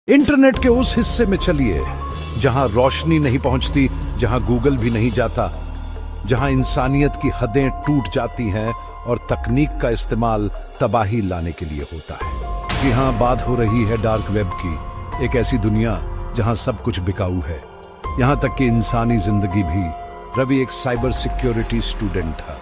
Internet के उस हिस्से में चलिए जहां रोशनी नहीं पहुंचती, जहां गूगल भी नहीं जाता, जहां इंसानियत की हदें टूट जाती हैं और तकनीक का इस्तेमाल तबाही लाने के लिए होता है। जी हां, बात हो रही है डार्क वेब की, एक ऐसी दुनिया जहां सब कुछ बिकाऊ है, यहां तक कि इंसानी जिंदगी भी। रवि एक साइबर सिक्योरिटी स्टूडेंट था।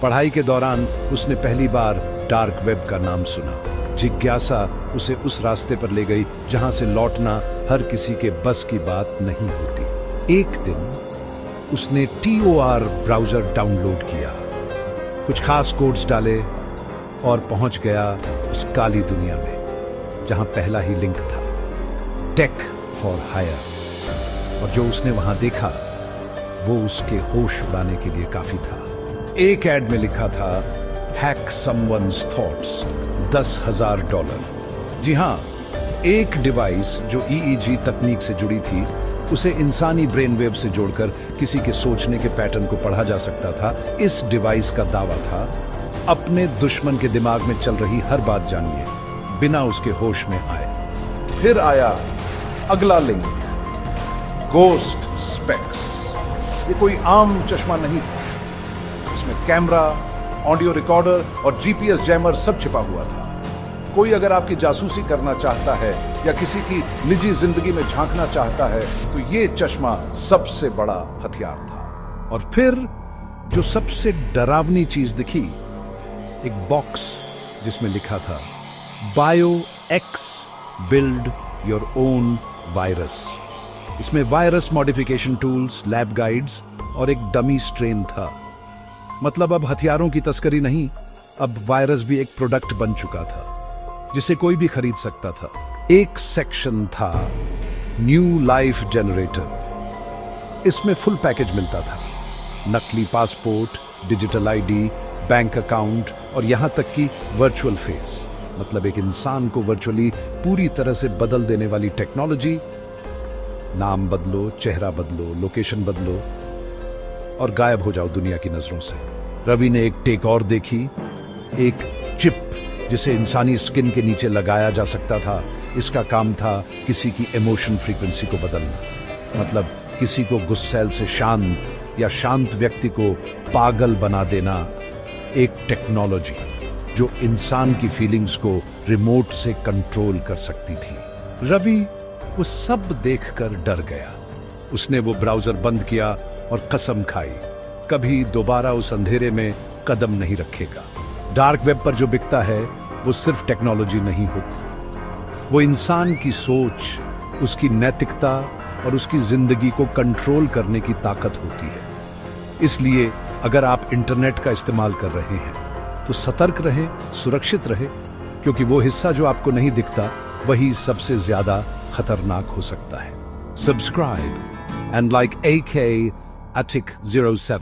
पढ़ाई के दौरान उसने पहली बार डार्क वेब का नाम सुना। जिज्ञासा उसे उस रास्ते पर ले गई जहां से लौटना हर किसी के बस की बात नहीं होती। एक दिन उसने TOR ब्राउजर डाउनलोड किया, कुछ खास कोड्स डाले और पहुंच गया उस काली दुनिया में जहां पहला ही लिंक था, टेक फॉर हायर। और जो उसने वहां देखा वो उसके होश उड़ाने के लिए काफी था। एक ऐड में लिखा था, हैक समवन्स थॉट्स, $10,000। जी हां, एक डिवाइस जो EEG तकनीक से जुड़ी थी, उसे इंसानी ब्रेन वेव से जोड़कर किसी के सोचने के पैटर्न को पढ़ा जा सकता था। इस डिवाइस का दावा था, अपने दुश्मन के दिमाग में चल रही हर बात जानिए बिना उसके होश में आए। फिर आया अगला लिंक, गोस्ट स्पेक्स। ये कोई आम चश्मा नहीं था, इसमें कैमरा, ऑडियो रिकॉर्डर और GPS जैमर सब छिपा हुआ था। कोई अगर आपकी जासूसी करना चाहता है या किसी की निजी जिंदगी में झांकना चाहता है तो ये चश्मा सबसे बड़ा हथियार था। और फिर जो सबसे डरावनी चीज दिखी, एक बॉक्स जिसमें लिखा था, BioX build your own virus. इसमें virus modification tools, lab guides और एक डमी स्ट्रेन था। मतलब अब हथियारों की तस्करी नहीं, अब वायरस भी एक प्रोडक्ट बन चुका था जिसे कोई भी खरीद सकता था। एक सेक्शन था न्यू लाइफ जनरेटर। इसमें फुल पैकेज मिलता था, नकली passport, digital ID, bank account और यहां तक कि वर्चुअल फेस, मतलब एक इंसान को वर्चुअली पूरी तरह से बदल देने वाली टेक्नोलॉजी। नाम बदलो, चेहरा बदलो, लोकेशन बदलो और गायब हो जाओ दुनिया की नजरों से। रवि ने एक टेक और देखी, एक चिप जिसे इंसानी स्किन के नीचे लगाया जा सकता था। इसका काम था किसी की इमोशन फ्रीक्वेंसी को बदलना, मतलब किसी को गुस्सैल से शांत या शांत व्यक्ति को पागल बना देना। एक टेक्नोलॉजी जो इंसान की फीलिंग्स को रिमोट से कंट्रोल कर सकती थी। रवि वो सब देखकर डर गया। उसने वो ब्राउजर बंद किया और कसम खाई, कभी दोबारा उस अंधेरे में कदम नहीं रखेगा। डार्क वेब पर जो बिकता है वो सिर्फ टेक्नोलॉजी नहीं होती, वो इंसान की सोच, उसकी नैतिकता और उसकी जिंदगी को कंट्रोल करने की ताकत होती है। इसलिए अगर आप इंटरनेट का इस्तेमाल कर रहे हैं तो सतर्क रहें, सुरक्षित रहें, क्योंकि वो हिस्सा जो आपको नहीं दिखता वही सबसे ज्यादा खतरनाक हो सकता है। Subscribe and like AK Attic 07।